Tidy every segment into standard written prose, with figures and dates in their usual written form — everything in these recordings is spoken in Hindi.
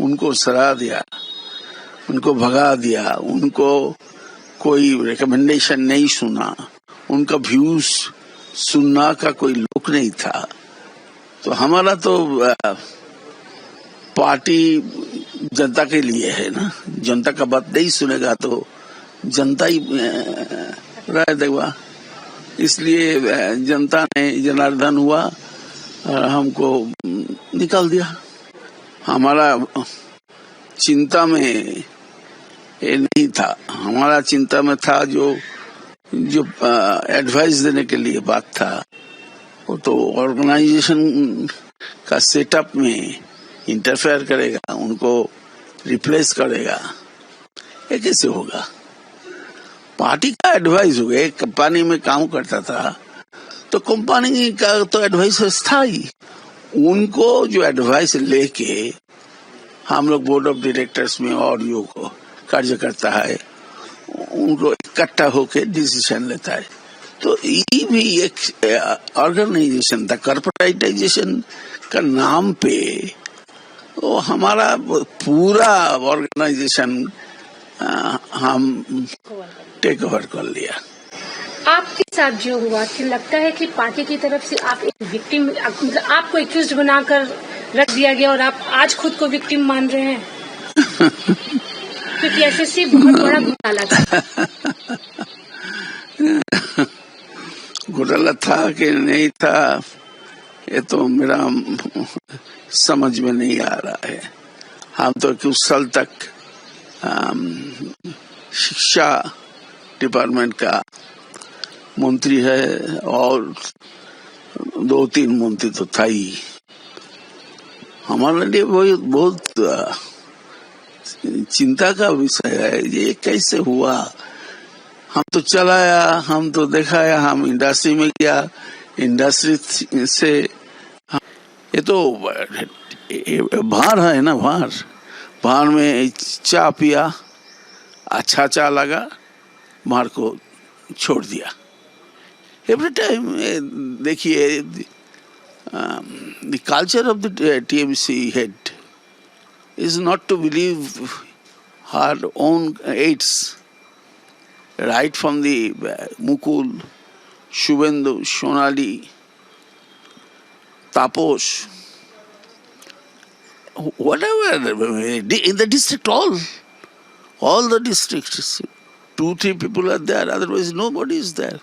उनको सरा दिया, उनको भगा दिया, उनको कोई रिकमेंडेशन नहीं सुना, उनका व्यूज सुनना का कोई लोक नहीं था। तो हमारा तो पार्टी जनता के लिए है ना, जनता का बात नहीं सुनेगा तो जनता ही राय देगा। इसलिए जनता ने जनार्दन हुआ और हमको निकाल दिया। हमारा चिंता में ये नहीं था, हमारा चिंता में था जो एडवाइस देने के लिए बात था, वो तो ऑर्गेनाइजेशन का सेटअप में इंटरफेयर करेगा, उनको रिप्लेस करेगा, ये कैसे होगा? पार्टी का एडवाइस हो गया। एक कंपनी में काम करता था तो कंपनी का तो एडवाइस था ही, उनको जो एडवाइस लेके हम लोग बोर्ड ऑफ डायरेक्टर्स में और यो को कार्य करता है, उनको इकट्ठा होके डिसीजन लेता है। तो ये भी एक ऑर्गेनाइजेशन था, कॉर्पोरेटाइजेशन का नाम पे वो हमारा पूरा ऑर्गेनाइजेशन हम टेक ओवर कर लिया। आपके साथ जो हुआ कि लगता है कि पार्टी की तरफ से आप एक विक्टिम, मतलब आपको एक्यूज बनाकर रख दिया गया और आप आज खुद को विक्टिम मान रहे हैं? क्योंकि एसएससी बहुत बड़ा घोटाला था। घोटाला था कि नहीं था ये तो मेरा समझ में नहीं आ रहा है। हम तो कुछ साल तक शिक्षा डिपार्टमेंट का मंत्री है और 2-3 मंत्री तो था ही। हमारे लिए बहुत चिंता का विषय है ये कैसे हुआ। हम तो चलाया, हम तो दिखाया, हम इंडस्ट्री में गया, इंडस्ट्री से ये तो बाहर है ना, बाहर में चाय पिया, अच्छा चाय लगा, बाहर को छोड़ दिया। एवरी टाइम देखिए the culture of the TMC head is not to believe her own aides, right from the Mukul, Shubhendu, Sonali, Taposh, whatever, in the district, all the districts, 2-3 people are there, otherwise nobody is there.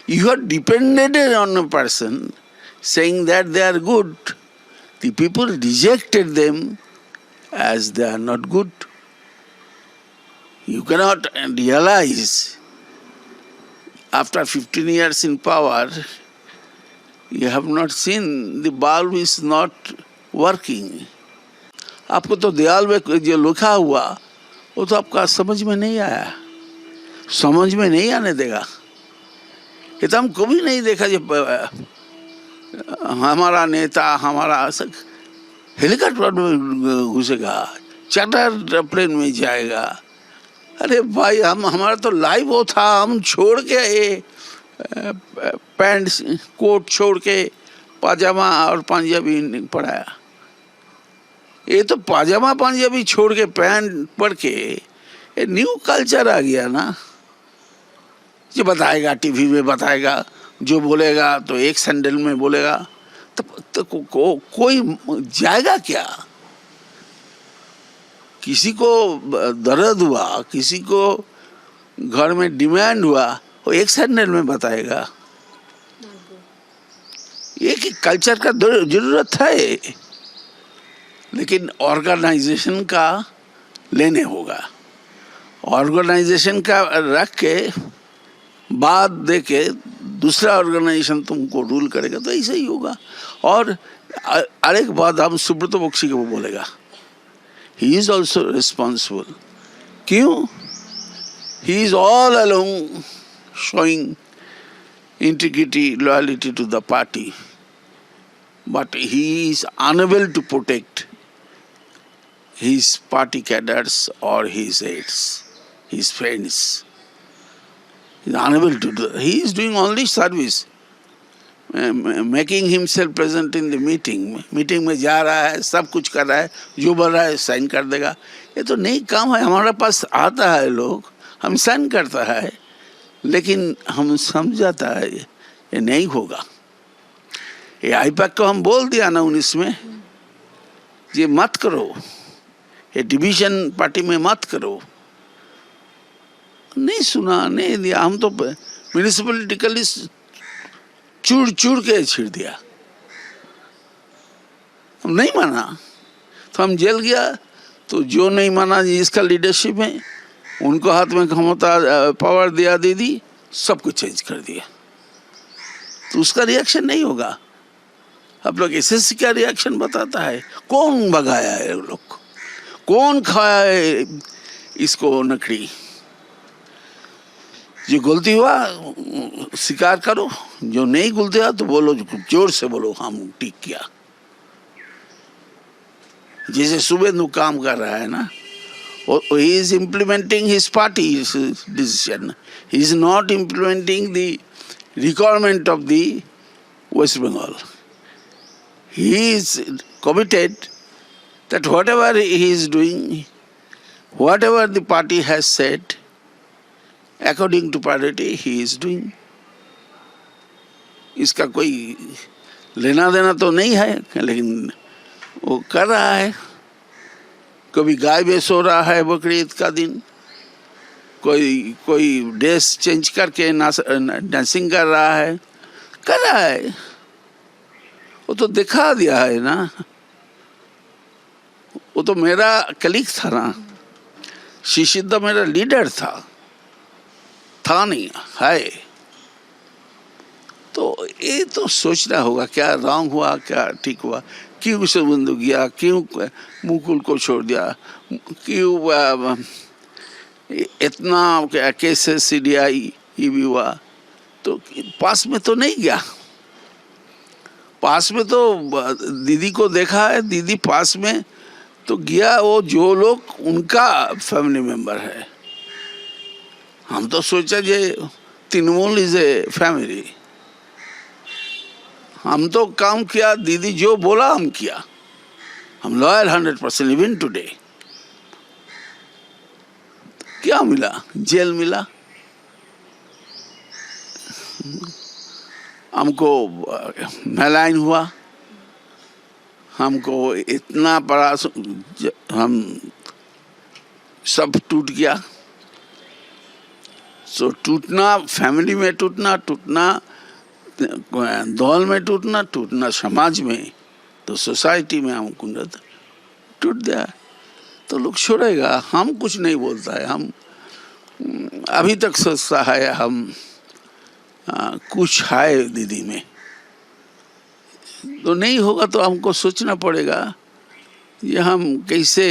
You are dependent on a person saying that they are good. The people rejected them as they are not good. You cannot realize after 15 years in power, you have not seen the bulb is not working. आपको तो दीवाल में जो लिखा हुआ वो तो आपका समझ में नहीं आया, समझ में नहीं आने देगा। ये तो हम कभी नहीं देखा जब हमारा नेता हमारा हेलीकॉप्टर में घुसेगा, चार्टर प्लेन में जाएगा। अरे भाई हमारा तो लाइव वो था, हम छोड़ के ये पैंट कोट छोड़ के पाजामा और पंजाबी पढ़ाया। ये तो पाजामा पंजाबी छोड़ के पैंट पढ़ के ये न्यू कल्चर आ गया ना। जो बताएगा टीवी में बताएगा, जो बोलेगा तो एक सैंडल में बोलेगा, तो कोई जाएगा क्या? किसी को दर्द हुआ, किसी को घर में डिमांड हुआ, वो एक सैंडल में बताएगा। ये कि कल्चर का जरूरत है, लेकिन ऑर्गेनाइजेशन का लेने होगा। ऑर्गेनाइजेशन का रख के बात दे के दूसरा ऑर्गेनाइजेशन तुमको रूल करेगा तो ऐसा ही होगा। और अरेक बात हम सुब्रत बख्शी को बोलेगा, ही इज ऑल्सो रिस्पॉन्सिबल। क्यों? He is all along showing integrity, loyalty to the party, but he is unable to protect his party cadres or his aides, his friends. He is unable to do that. He is doing only service. Making himself present in the meeting में जा रहा है, सब कुछ कर रहा है, जो बोल रहा है साइन कर देगा। ये तो नहीं काम है। हमारे पास आता है लोग, हम साइन करता है, लेकिन हम समझाता है ये नहीं होगा। ये आईपैक को हम बोल दिया ना 19 में, ये मत करो, ये डिवीजन पार्टी में मत करो। नहीं सुना, नहीं दिया। हम तो म्यूनिसिपलिटिकली चूड़ चूड़ के छिड़ दिया, हम नहीं माना तो हम जेल गया। तो जो नहीं माना जिसका लीडरशिप है, उनको हाथ में क्षमता पावर दिया, दीदी सब कुछ चेंज कर दिया। तो उसका रिएक्शन नहीं होगा। आप लोग एसएससी का रिएक्शन बताता है, कौन भगाया है लोग को, कौन खाया है इसको नकड़ी। जो गलती हुआ स्वीकार करो, जो नहीं गलती हुआ तो बोलो, जोर से बोलो हम ठीक किया। जैसे शुभेंदु काम कर रहा है ना, he is implementing his party's decision. He is not implementing the requirement of the West Bengal. He is committed that whatever he is doing, whatever the party has said, according to parity, he is doing. इसका कोई लेना देना तो नहीं है, लेकिन वो कर रहा है। कभी गाय बेच हो रहा है बकरीद का दिन, कोई ड्रेस चेंज करके डांसिंग कर रहा है, कर रहा है। वो तो दिखा दिया है ना। वो तो मेरा कलीग था ना, शिशिद मेरा लीडर था नहीं, है। तो ये तो सोचना होगा क्या रॉन्ग हुआ, क्या ठीक हुआ, क्यों शुभेंदु गया, क्यों मुकुल को छोड़ दिया, क्यों इतना केसेस सीडीआई ये भी हुआ। तो पास में तो नहीं गया, पास में तो दीदी को देखा है, दीदी पास में तो गया वो जो लोग उनका फैमिली मेंबर है। हम तो सोचा जे तृणमूल इज ए फैमिली। हम तो काम किया, दीदी जो बोला हम किया, हम लॉयल 100%। इवन टुडे क्या मिला? जेल मिला हमको, मैलाइन हुआ हमको, इतना बड़ा हम सब टूट गया। सो टूटना, फैमिली में टूटना, दौल में टूटना समाज में, तो सोसाइटी में हमको टूट गया। तो लोग छोड़ेगा, हम कुछ नहीं बोलता है। हम अभी तक सोचता है हम कुछ है दीदी में, तो नहीं होगा तो हमको सोचना पड़ेगा ये हम कैसे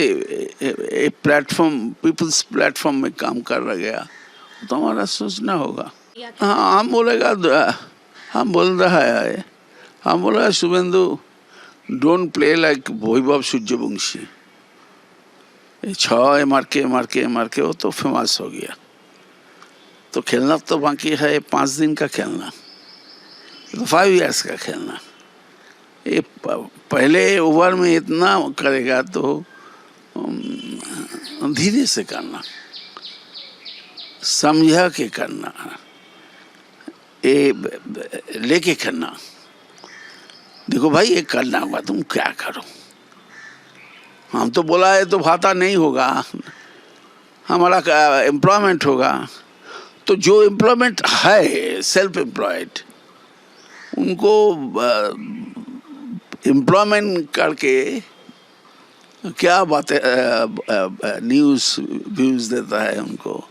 एक प्लेटफॉर्म, पीपल्स प्लेटफॉर्म में काम कर रह गया, तो हमारा सोचना होगा। हाँ, हम बोलेगा, हम बोल रहा है, हम बोल रहा है Suvendu don't play like Vaibhav Suryavanshi. 6 मार के वो तो फेमस हो गया। तो खेलना तो बाकी है 5 दिन का खेलना, तो 5 इयर्स का खेलना। ये पहले ओवर में इतना करेगा तो धीरे से करना, समझा के करना, ये लेके करना। देखो भाई ये करना होगा, तुम क्या करो। हम तो बोला है तो भाता नहीं होगा, हमारा एम्प्लॉयमेंट होगा। तो जो एम्प्लॉयमेंट है सेल्फ एम्प्लॉयड, उनको एम्प्लॉयमेंट करके क्या बातें व्यूज देता है उनको,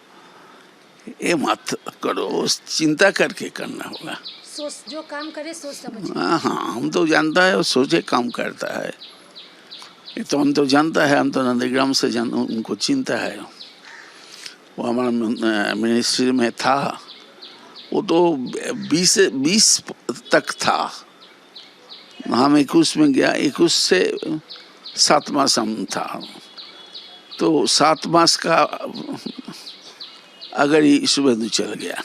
ये मत करो, चिंता करके करना होगा। सोच, जो काम करे सोच समझ। हाँ, हम तो जानता है वो सोचे काम करता है। ये तो हम तो जानता है, हम तो नंदीग्राम से उनको चिंता है। वो हमारा मिनिस्ट्री में था, वो तो 20 तक था। हम 21 में गया, 21 से 7 मास हम था। तो 7 मास का अगर ये शुभेंदु चल गया,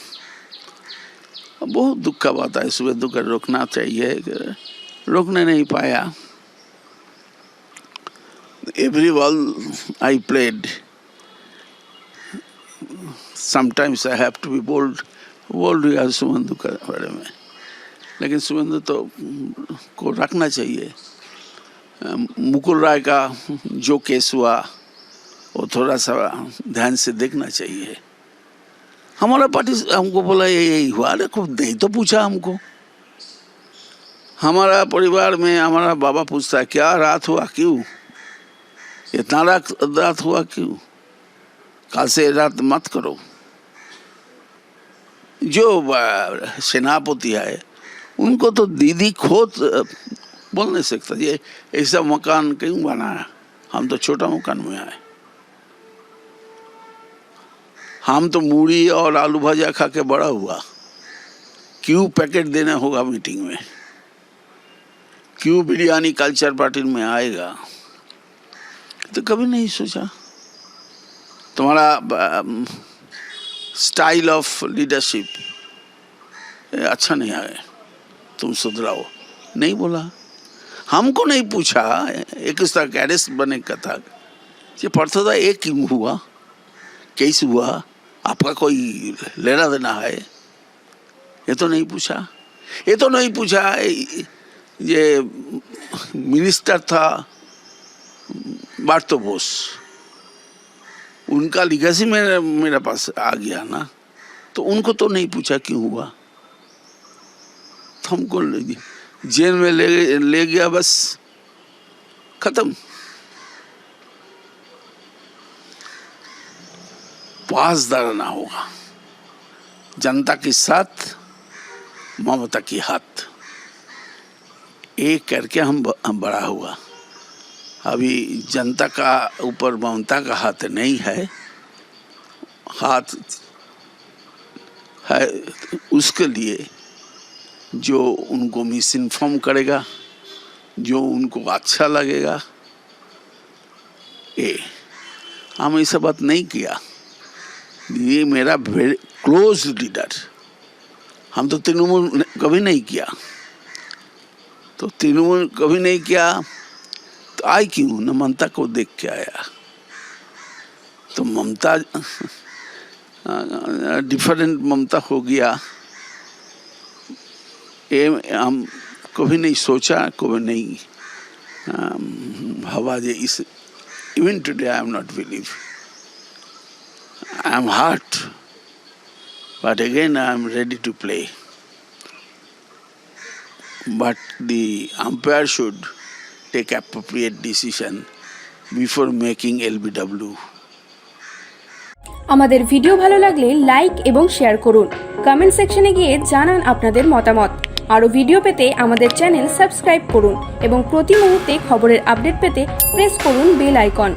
बहुत दुख का बात है। शुभेंदु को रोकना चाहिए, रोकने नहीं पाया। Every ball I played, sometimes I have to be bold हुआ शुभेंदु के बारे में, लेकिन शुभेंदु तो को रखना चाहिए। मुकुल राय का जो केस हुआ वो थोड़ा सा ध्यान से देखना चाहिए। हमारा पार्टी हमको बोला यही हुआ, अरे खूब नहीं तो पूछा हमको। हमारा परिवार में हमारा बाबा पूछता है क्या रात हुआ, क्यों इतना रात हुआ, क्यों, कल से रात मत करो। जो सेनापति है उनको तो दीदी खुद बोल नहीं सकता ये ऐसा मकान क्यों बनाया, हम तो छोटा मकान में आए, हम तो मूढ़ी और आलू भजा खा के बड़ा हुआ, क्यों पैकेट देना होगा मीटिंग में, क्यों बिरयानी कल्चर पार्टी में आएगा, तो कभी नहीं सोचा। तुम्हारा स्टाइल ऑफ लीडरशिप अच्छा नहीं आए, तुम सुधराओ, नहीं बोला। हमको नहीं पूछा, एक इस तरह कैरेस बने का था, ये पढ़ता था एक क्यों हुआ, कैसे हुआ, आपका कोई लेना देना है, ये तो नहीं पूछा। ये तो नहीं पूछा ये मिनिस्टर था बार्तो बोस, उनका लिगेसी मेरे पास आ गया ना, तो उनको तो नहीं पूछा क्यों हुआ, तो हमको जेल में ले गया, बस खत्म। पास धरना होगा, जनता के साथ ममता की हाथ, एक करके हम बड़ा हुआ। अभी जनता का ऊपर ममता का हाथ नहीं है, हाथ है उसके लिए जो उनको मिस इन्फॉर्म करेगा, जो उनको अच्छा लगेगा। हम ऐसा बात नहीं किया, ये मेरा वेरी क्लोज लीडर, हम तो तृणमूल कभी नहीं किया, तो तृणमूल कभी नहीं किया तो आई क्यों न ममता को देख के आया। तो ममता डिफरेंट ममता हो गया, ये हम कभी नहीं सोचा, कभी नहीं हवा जे इस even today I am not believe, I am hurt, but again I am ready to play. But the umpire should take appropriate decision before making LBW. আমাদের ভিডিও ভালো লাগলে লাইক এবং শেয়ার করুন, কমেন্ট সেকশনে গিয়ে জানান আপনাদের মতামত। আরও ভিডিও পেতে আমাদের চ্যানেল সাবস্ক্রাইব করুন এবং প্রতি মুহূর্তে খবরের আপডেট পেতে প্রেস করুন বেল আইকন।